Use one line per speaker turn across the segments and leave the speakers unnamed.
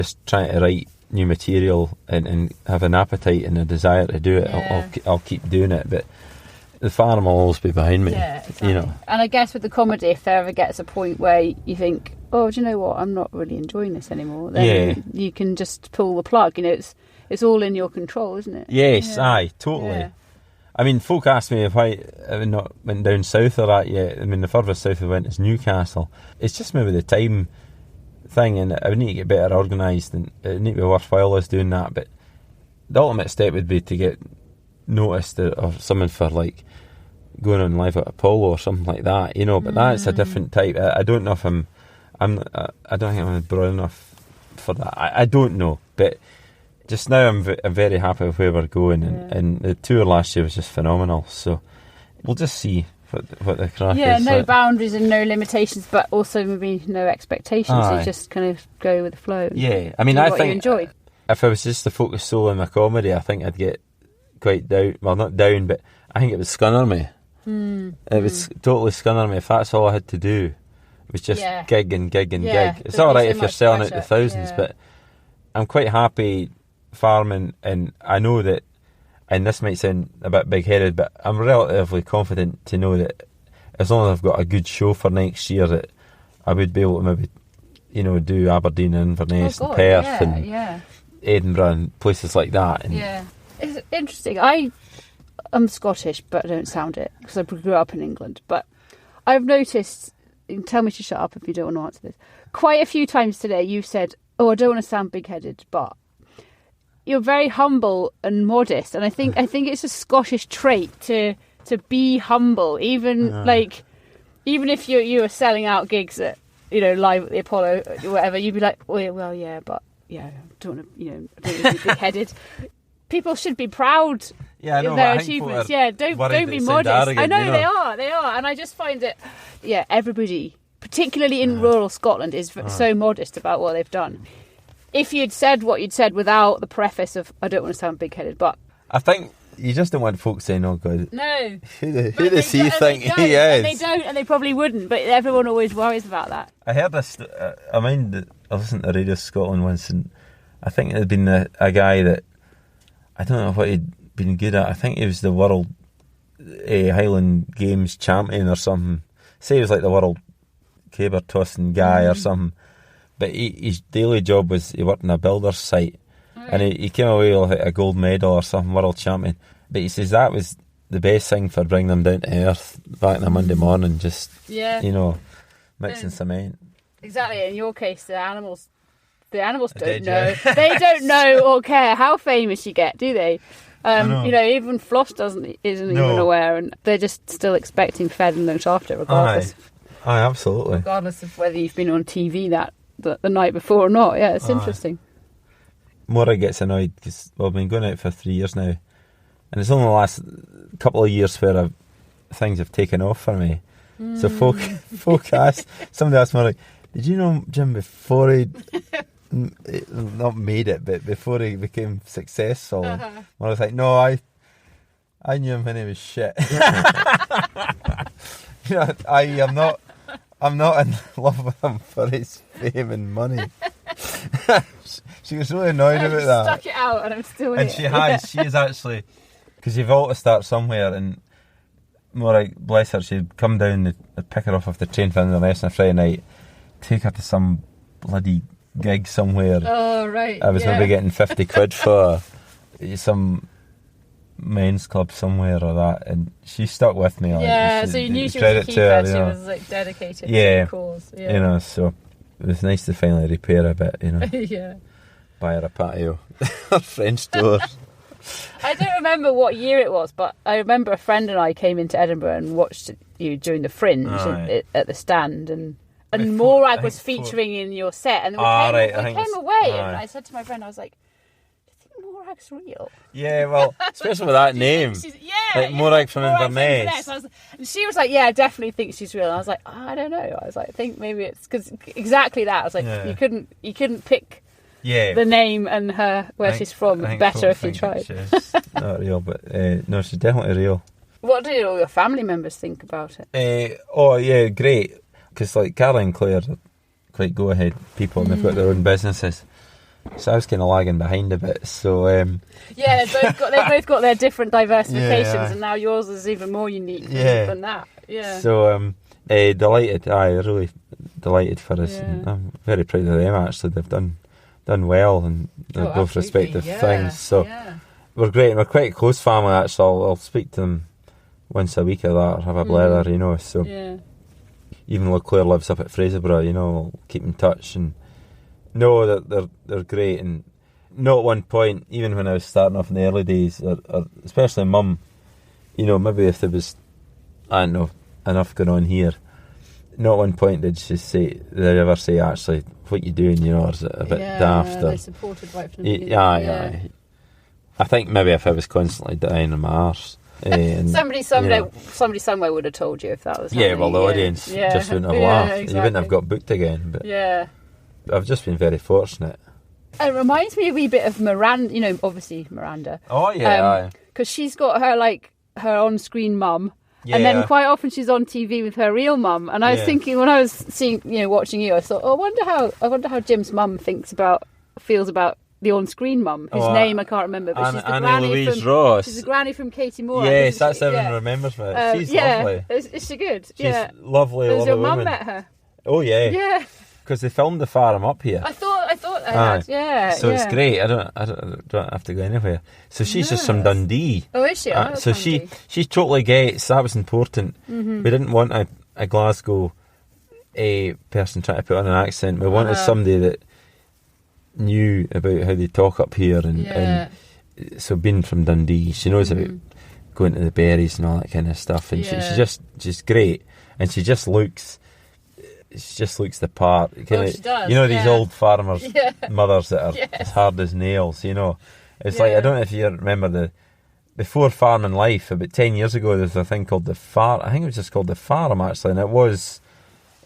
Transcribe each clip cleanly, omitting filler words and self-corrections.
just trying to write new material and have an appetite and a desire to do it, I'll keep doing it. But the farm will always be behind me.
Yeah, exactly.
You know.
And I guess with the comedy, if there ever gets a point where you think, oh, do you know what? I'm not really enjoying this anymore. Then you can just pull the plug. You know, it's all in your control, isn't it?
Yes, aye, totally. Yeah. I mean, folk ask me if I not went down south of that yet. I mean, the furthest south I went is Newcastle. It's just maybe the time thing, and I would need to get better organised, and it would need to be worthwhile us doing that. But the ultimate step would be to get noticed or something for like going on live at Apollo or something like that, you know. But that's a different type. I don't know if I don't think I'm broad enough for that. I don't know, but just now I'm very happy with where we're going, and the tour last year was just phenomenal. So we'll just see what the crack is.
Yeah, no boundaries and no limitations, but also maybe no expectations. You just kind of go with the flow.
Yeah, I mean, I think
you enjoy.
If I was just to focus solely on my comedy, I think I'd get quite down. Well, not down, but I think it would scunner me. It would totally scunner me if that's all I had to do. It was just gig and gig and gig. It's all right if you're selling out the thousands, but I'm quite happy farming, and I know that, and this might sound a bit big-headed, but I'm relatively confident to know that as long as I've got a good show for next year, that I would be able to maybe, you know, do Aberdeen and Inverness and Perth and Edinburgh and places like that. And
it's interesting. I'm Scottish, but I don't sound it because I grew up in England. But I've noticed, and tell me to shut up if you don't want to answer this, quite a few times today you've said, oh, I don't want to sound big-headed, but you're very humble and modest, and I think it's a Scottish trait to be humble, even if you are selling out gigs at, you know, live at the Apollo or whatever, you'd be like, well, yeah, but I don't want to, you know, I don't want to be big-headed. People should be proud of their achievements. Don't be modest. Arrogant, I know, you know they are, and I just find it. Yeah, everybody, particularly in rural Scotland, is so modest about what they've done. If you'd said what you'd said without the preface of, I don't want to sound big-headed, but
I think you just don't want folks saying, oh God,
no,
who does he think he is?
And they don't, and they probably wouldn't, but everyone always worries about that.
I heard this, I listened to Radio Scotland once, and I think it had been a guy that, I don't know what he'd been good at. I think he was the World Highland Games champion or something. Say he was like the World Caber tossing guy or something. But his daily job was he worked on a builder's site, and he came away with a gold medal or something, world champion. But he says that was the best thing for bringing them down to earth back on a Monday morning, just you know, mixing cement.
Exactly. In your case, the animals don't know. They don't know or care how famous you get, do they? You know, even Floss isn't even aware, and they're just still expecting fed and looked after, regardless.
Aye, absolutely.
Regardless of whether you've been on TV the night before or not. Yeah, it's interesting.
Maura gets annoyed because I've been going out for 3 years now, and it's only the last couple of years where things have taken off for me. So folk asked, somebody asked me, like, did you know Jim before he not made it, but before he became successful? And I was like, no, I knew him when he was shit. You know, I'm not in love with him for his fame and money. She was really annoyed about that.
Stuck it out, and I'm still
and
here.
She is actually, because you've all to start somewhere, and Maura, bless her, she'd come down and pick her off the train for Inverness on a Friday night, take her to some bloody gig somewhere.
Oh, right.
I was maybe getting 50 quid for some men's club somewhere or that, and she stuck with me.
Yeah, so you knew she was a keeper. She was like dedicated to the cause. Yeah.
You know, so it was nice to finally repair a bit, you know.
Yeah.
Buy her a patio. French doors.
I don't remember what year it was, but I remember a friend and I came into Edinburgh and watched you during the Fringe at the stand, and Morag was featuring in your set, and we came away, and I said to my friend, I was like, Morag's real.
Yeah, well, especially with that name. Morag from Inverness.
And she was like, yeah, I definitely think she's real. And I was like, I don't know. I was like, I think maybe it's because exactly that. I was like, you couldn't pick the name and where she's from better if you tried.
She's not real, but no, she's definitely real.
What do all your family members think about it?
Great. Because like Caroline and Claire are quite go-ahead people, and they've got their own businesses. So I was kind of lagging behind a bit. So
Yeah, they've both got their different diversifications,
Yeah.
and now yours is even more unique
Yeah.
than that. Yeah.
So delighted, really delighted for us.
Yeah.
And I'm very proud of them. Actually, they've done well in their both
absolutely,
respective
yeah,
things. So
yeah.
we're great. And we're quite a close family. Actually, I'll speak to them once a week or that, or have a blather, you know. So
Yeah.
even though Claire lives up at Fraserburgh, you know, we'll keep in touch and know that they're great. And not at one point, even when I was starting off in the early days, or especially Mum, you know, maybe if there was, I don't know, enough going on here, not at one point did they ever say, actually, what you doing, you know, or is it a bit daft?
They supported right from the beginning.
Yeah. I think maybe if I was constantly dying on my arse.
Somebody somewhere would have told you if that was
Yeah, well, the
happening.
audience
Yeah.
just wouldn't have
Yeah,
laughed.
exactly.
You wouldn't have got booked again. But
Yeah.
I've just been very fortunate.
It reminds me a wee bit of Miranda, you know, obviously Miranda.
Oh, yeah.
Because she's got her on-screen mum. And then quite often she's on TV with her real mum. And I was thinking, when I was watching you, I thought, I wonder how Jim's mum feels about the on-screen mum, whose name I can't remember, but she's the
Annie
granny
Louise
from
Ross.
She's the granny from Katie Moore.
Yes, that's everyone remembers me. She's lovely.
Is she good?
She's lovely,
Has
lovely
your mum
woman.
met her?
Oh yeah.
Yeah.
Because they filmed the farm up here.
I thought I had. Yeah.
So it's great. I don't have to go anywhere. So she's just from Dundee.
Oh, is she? Oh,
So she totally gets that was important.
Mm-hmm.
We didn't want a Glasgow person trying to put on an accent. We wanted somebody that knew about how they talk up here, and so being from Dundee, she knows about going to the berries and all that kind of stuff, and she's great, and she just looks the part.
She does,
you know, these old farmers' mothers that are
Yes.
as hard as nails. You know, it's like, I don't know if you remember before Farming Life, about 10 years ago, there was a thing called The Farm. I think it was just called The Farm, actually, and it was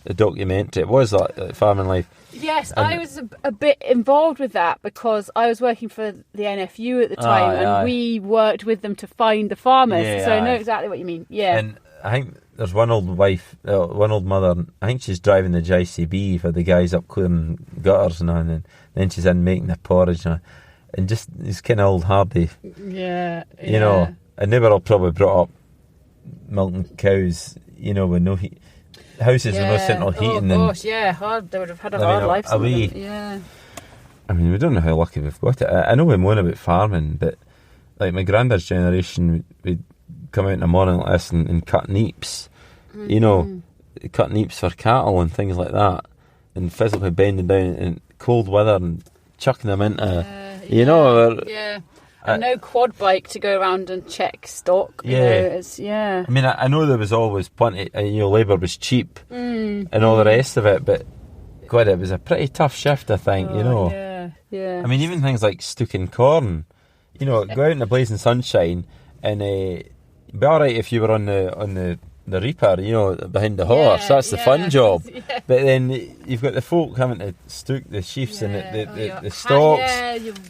a documentary. It was like Farming Life.
Yes, I was a bit involved with that because I was working for the NFU at the time, and we worked with them to find the farmers.
Yeah,
so I know exactly what you mean. Yeah,
And I think there's one old mother, I think she's driving the JCB for the guys up clearing gutters and then she's in making the porridge and just these kind of old hardy,
yeah,
you know, and they were all probably brought up milking cows, you know, with no heat. Houses with no central heating.
Oh gosh, hard. They would have had a hard life. Yeah.
I mean, we don't know how lucky we've got it. I know we moan about farming, but like my granddad's generation, we'd come out in the morning like this and cut neeps, you know, cut neeps for cattle and things like that, and physically bending down in cold weather and chucking them into, you know.
And no quad bike to go around and check stock. You know, I
mean, I know there was always plenty, you know, labour was cheap and all the rest of it, but God, it was a pretty tough shift, I think, you know.
Yeah.
I mean, even things like stooking corn, you know, go out in the blazing sunshine and it'd be alright if you were on the reaper, you know, behind the horse. That's the fun job. But then you've got the folk having to stook the sheaves and the stalks,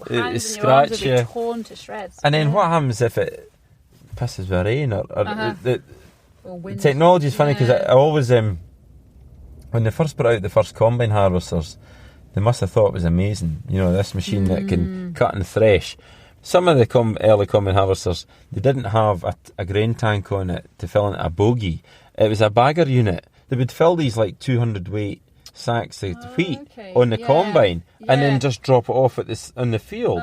the scratch you,
torn to shreds.
and then what happens if it pisses with rain or the
wind?
technology is funny because I always when they first brought out the first combine harvesters, they must have thought it was amazing. You know, this machine that can cut and thresh. Some of the early combine harvesters, they didn't have a grain tank on it to fill into a bogie. It was a bagger unit. They would fill these like 200 weight sacks of wheat on the combine and then just drop it off on the field.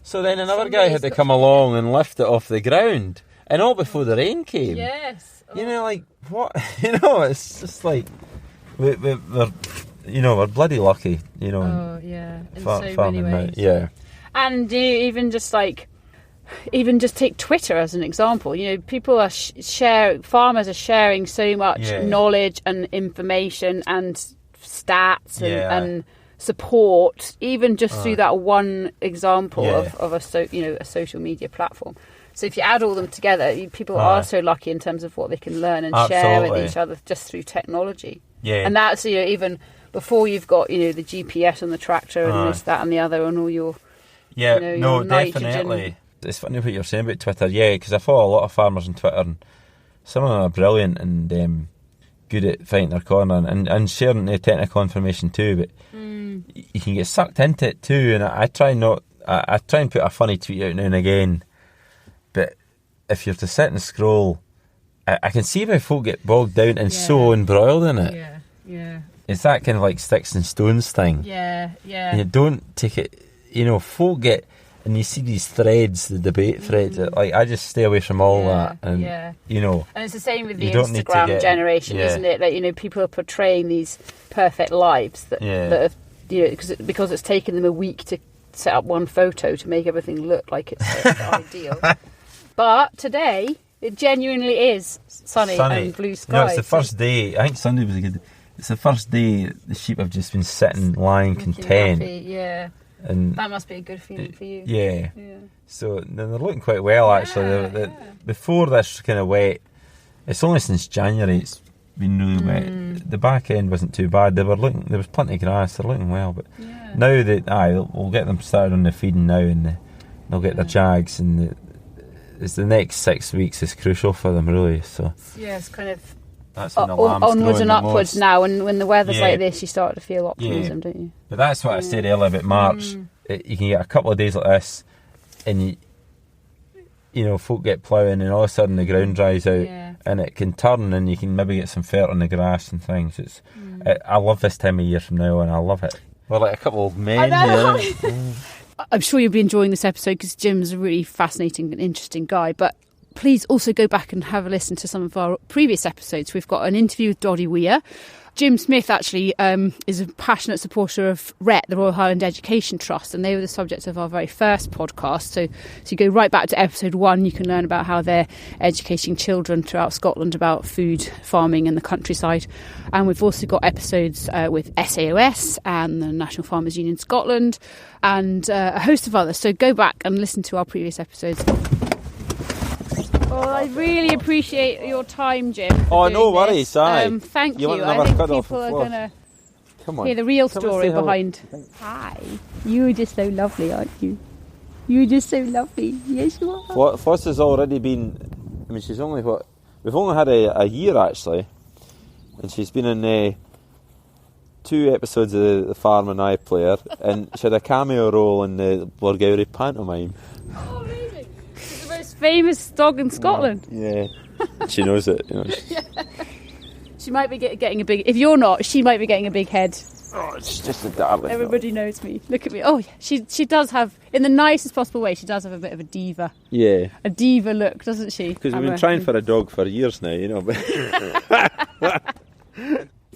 So then another guy had to come along and lift it off the ground, and all before the rain came.
Yes.
You know, like, what? You know, it's just like, we're bloody lucky, you know.
Oh, yeah. In so many
farming
ways.
Yeah.
And even just take Twitter as an example. You know, people are farmers are sharing so much knowledge and information and stats and support, even just through that one example of a social media platform. So if you add all them together, people are so lucky in terms of what they can learn and share with each other just through technology. Yeah, and that's even before you've got the GPS on the tractor and this, that, and the other, and all your your nitrogen.
Definitely. It's funny what you're saying about Twitter, because I follow a lot of farmers on Twitter, and some of them are brilliant and good at finding their corner and sharing the technical information too, but you can get sucked into it too, and I try and put a funny tweet out now and again, but if you're to sit and scroll, I can see why folk get bogged down and so embroiled in it.
Yeah.
It's that kind of like sticks and stones thing.
Yeah.
And you don't take it, folk get, and you see these threads, the debate threads, like I just stay away from all that. And,
And it's the same with the Instagram generation, isn't it? Like, people are portraying these perfect lives that have, because it's taken them a week to set up one photo to make everything look like it's ideal. But today, it genuinely is sunny and blue skies.
No, it's the first day. I think Sunday was a good day. It's the first day the sheep have just been sitting, lying content.
Happy,
and
that must be a good feeling for you.
Yeah. So they're looking quite well, actually. Before this kind of wet, it's only since January it's been really wet. The back end wasn't too bad. There was plenty of grass. They're looking well, but now we'll get them started on the feeding now, and they'll get their jags, and it's the next 6 weeks is crucial for them, really. So
it's kind of
that's when the lamb's
onwards and upwards
most.
now, and when the weather's like this, you start to feel optimism, don't you?
But that's what I said earlier about March. You can get a couple of days like this, and folk get ploughing, and all of a sudden the ground dries out, and it can turn, and you can maybe get some fert on the grass and things. I love this time of year from now on. I love it. We're like a couple of men here.
I'm sure you'll be enjoying this episode because Jim's a really fascinating and interesting guy, but please also go back and have a listen to some of our previous episodes. We've got an interview with Doddy Weir. Jim Smith actually is a passionate supporter of RET, the Royal Highland Education Trust, and they were the subject of our very first podcast. So you go right back to episode 1, you can learn about how they're educating children throughout Scotland about food, farming and the countryside. And we've also got episodes with SAOS and the National Farmers Union Scotland and a host of others. So go back and listen to our previous episodes. Well, I really appreciate your time, Jim.
Oh, no worries,
thank you. I think people are going to hear the real story behind. Hi. You're just so lovely, aren't you? You're just so lovely. Yes, you are.
Floss has already been... I mean, she's only we've only had a year, actually. And she's been in 2 episodes of The Farm and iPlayer. And she had a cameo role in the Blairgowrie pantomime.
Oh, amazing. Famous dog in Scotland.
Yeah, she knows it.
She might be getting a big. If you're not, she might be getting a big head.
Oh, she's just a darling.
Everybody knows me. Look at me. Oh, yeah. She does have, in the nicest possible way, she does have a bit of a diva.
Yeah,
a diva look, doesn't she?
Because we've been trying for a dog for years now,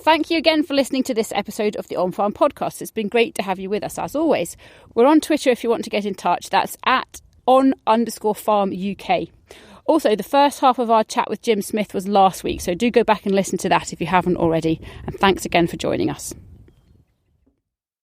Thank you again for listening to this episode of the On Farm Podcast. It's been great to have you with us as always. We're on Twitter if you want to get in touch. That's at @on_farm UK. Also, the first half of our chat with Jim Smith was last week, so do go back and listen to that if you haven't already. And thanks again for joining us.